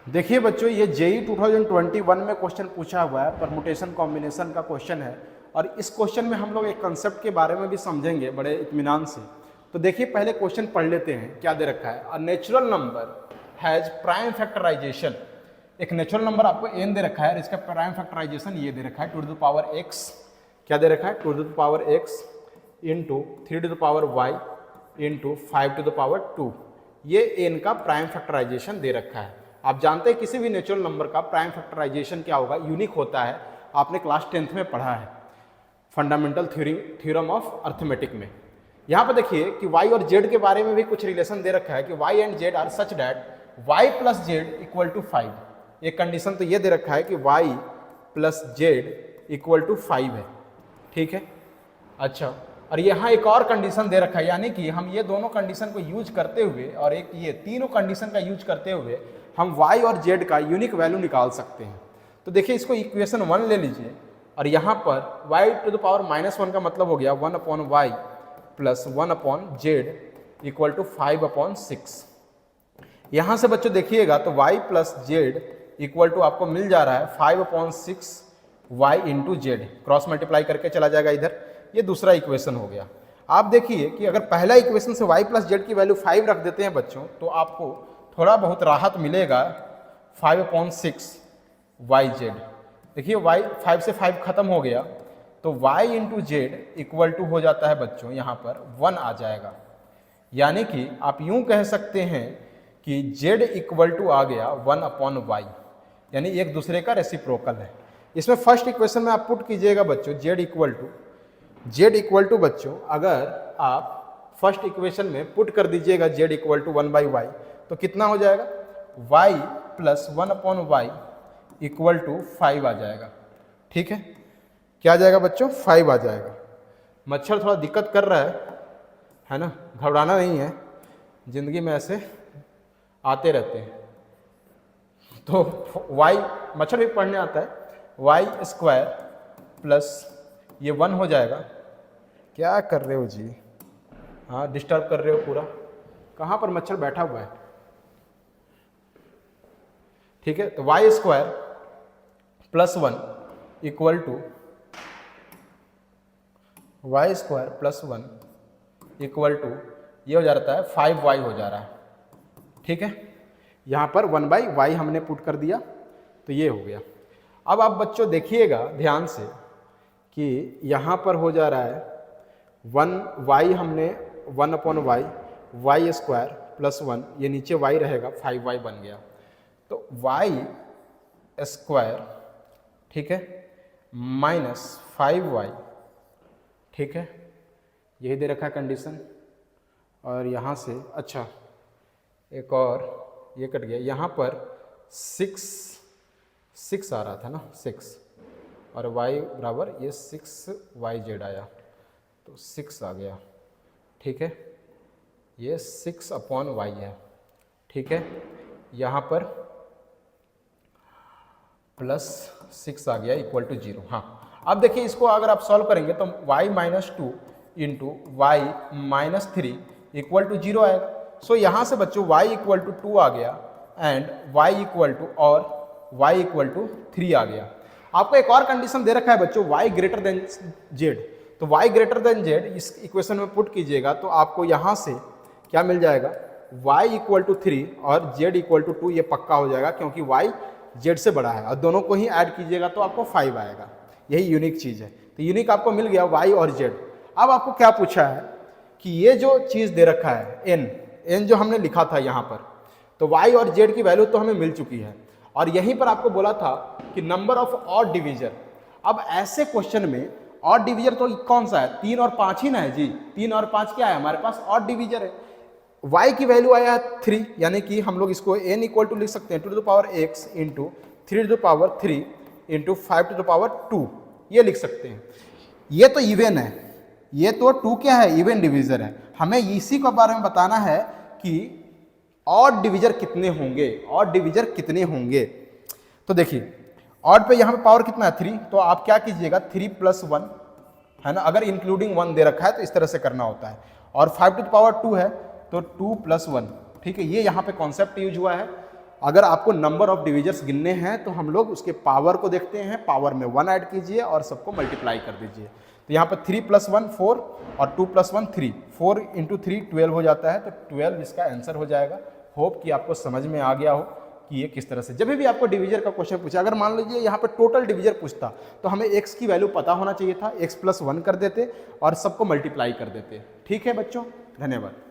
देखिए बच्चों, ये जेई 2021 में क्वेश्चन पूछा हुआ है, परमुटेशन कॉम्बिनेशन का क्वेश्चन है। और इस क्वेश्चन में हम लोग एक कंसेप्ट के बारे में भी समझेंगे बड़े इत्मीनान से। तो देखिए पहले क्वेश्चन पढ़ लेते हैं, क्या दे रखा है। A natural number has prime factorisation. एक नेचुरल नंबर आपको एन दे रखा है और इसका प्राइम फैक्टराइजेशन ये दे रखा है टू द पावर एक्स। क्या दे रखा है? To the power x into 3 to the power y into 5 to the power 2। ये एन का प्राइम फैक्टराइजेशन दे रखा है। आप जानते हैं किसी भी नेचुरल नंबर का प्राइम फैक्टराइजेशन क्या होगा, यूनिक होता है। आपने क्लास 10th में पढ़ा है फंडामेंटल थ्योरम ऑफ अर्थमेटिक में। यहाँ पर देखिए कि y और z के बारे में भी कुछ रिलेशन दे रखा है कि y and z are such that y plus z equal to 5। एक कंडीशन तो ये दे रखा है कि y plus z equal to 5 है, ठीक है। अच्छा, और यहाँ एक और कंडीशन दे रखा है, यानी कि हम ये दोनों कंडीशन को यूज करते हुए और एक ये तीनों कंडीशन का यूज करते हुए हम y और z का यूनिक वैल्यू निकाल सकते हैं। तो देखिए इसको इक्वेशन 1 ले लीजिए और यहाँ पर y टू द पावर -1 का मतलब हो गया 1 upon y plus 1 upon z equal to 5/6। यहाँ से बच्चों देखिएगा तो y plus z equal to आपको मिल जा रहा है 5/6 y into z. Cross multiply करके चला जाएगा इधर, ये दूसरा इक्वेशन हो गया। आप देखिए कि अगर पहला इक्वेशन से y प्लस जेड की वैल्यू 5 रख देते हैं बच्चों, तो आपको थोड़ा बहुत राहत मिलेगा 5/6 वाई जेड। देखिए y 5 से 5 खत्म हो गया तो y into z equal to हो जाता है बच्चों यहाँ पर 1 आ जाएगा। यानी कि आप यूं कह सकते हैं कि z इक्वल टू आ गया 1/y, यानी एक दूसरे का रेसिप्रोकल है। इसमें फर्स्ट इक्वेशन में आप पुट कीजिएगा बच्चों z इक्वल टू बच्चों, अगर आप फर्स्ट इक्वेशन में पुट कर दीजिएगा z इक्वल टू 1/y तो कितना हो जाएगा? y plus 1/y equal to 5 आ जाएगा, ठीक है। क्या आ जाएगा बच्चों? 5 आ जाएगा। मच्छर थोड़ा दिक्कत कर रहा है ना, घबराना नहीं है, जिंदगी में ऐसे आते रहते हैं। तो y, मच्छर भी पढ़ने आता है, y स्क्वायर प्लस ये 1 हो जाएगा। क्या कर रहे हो जी? हाँ, डिस्टर्ब कर रहे हो पूरा। कहाँ पर मच्छर बैठा हुआ है? ठीक है, तो y square plus 1 equal to y square plus 1 equal to ये हो जाता है 5y हो जा रहा है, ठीक है। यहाँ पर 1/y हमने पुट कर दिया तो ये हो गया। अब आप बच्चों देखिएगा ध्यान से कि यहाँ पर हो जा रहा है 1y, हमने 1/y y स्क्वायर प्लस 1, ये नीचे y रहेगा 5y बन गया। तो y स्क्वायर, ठीक है, माइनस 5y, ठीक है, यही दे रखा है कंडीशन। और यहाँ से अच्छा एक और ये कट गया, यहाँ पर 6 आ रहा था ना, 6 और y बराबर ये 6yz आया तो 6 आ गया, ठीक है। ये 6/y है, ठीक है। यहाँ पर प्लस 6 आ गया इक्वल टू 0। हाँ, अब देखिए इसको अगर आप सॉल्व करेंगे तो y minus 2 into y minus 3 equal to 0 आएगा। सो यहाँ से बच्चों y इक्वल टू 2 आ गया एंड y इक्वल टू और y इक्वल टू 3 आ गया। आपको एक और कंडीशन दे रखा है बच्चों y ग्रेटर देन z, तो y ग्रेटर देन z इस इक्वेशन में पुट कीजिएगा तो आपको यहाँ से क्या मिल जाएगा? y इक्वल टू 3 और z इक्वल टू 2, ये पक्का हो जाएगा क्योंकि y z से बड़ा है और दोनों को ही ऐड कीजिएगा तो आपको 5 आएगा। यही यूनिक चीज़ है। तो यूनिक आपको मिल गया y और z। अब आपको क्या पूछा है कि ये जो चीज़ दे रखा है n जो हमने लिखा था यहाँ पर, तो y और z की वैल्यू तो हमें मिल चुकी है और यहीं पर आपको बोला था कि नंबर ऑफ ऑड डिवीजर। अब ऐसे क्वेश्चन में ऑड डिवीजर तो कौन सा है? 3 और 5 ही ना है जी। 3 और 5 क्या है? हमारे पास ऑड डिवीजर है। y की वैल्यू आया है 3, यानी कि हम लोग इसको n इक्वल टू लिख सकते हैं 2 to the power x into 3 to the power 3 into 5 to the power 2, ये लिख सकते हैं। ये तो इवन है, ये तो 2 क्या है? इवन डिवीजर है। हमें इसी के बारे में बताना है कि ऑड डिवीजर कितने होंगे, ऑड डिवीजर कितने होंगे। तो देखिए ऑड पे यहाँ पे पावर कितना है? 3, तो आप क्या कीजिएगा 3 प्लस 1 है ना, अगर इंक्लूडिंग 1 दे रखा है तो इस तरह से करना होता है। और 5 टू द पावर 2 है तो 2 प्लस 1, ठीक है। ये यहाँ पे कॉन्सेप्ट यूज हुआ है अगर आपको नंबर ऑफ डिविजर्स गिनने हैं तो हम लोग उसके पावर को देखते हैं, पावर में 1 ऐड कीजिए और सबको मल्टीप्लाई कर दीजिए। तो यहाँ पर 3 + 1 4 और 2 + 1 3, 4 × 3 12 हो जाता है, तो 12 इसका आंसर हो जाएगा। होप कि आपको समझ में आ गया हो कि ये किस तरह से, जब भी आपको डिवीजर का क्वेश्चन पूछा, अगर मान लीजिए यहाँ पर टोटल डिवीजर पूछता तो हमें x की वैल्यू पता होना चाहिए था, x + 1 कर देते और सबको मल्टीप्लाई कर देते। ठीक है बच्चों, धन्यवाद।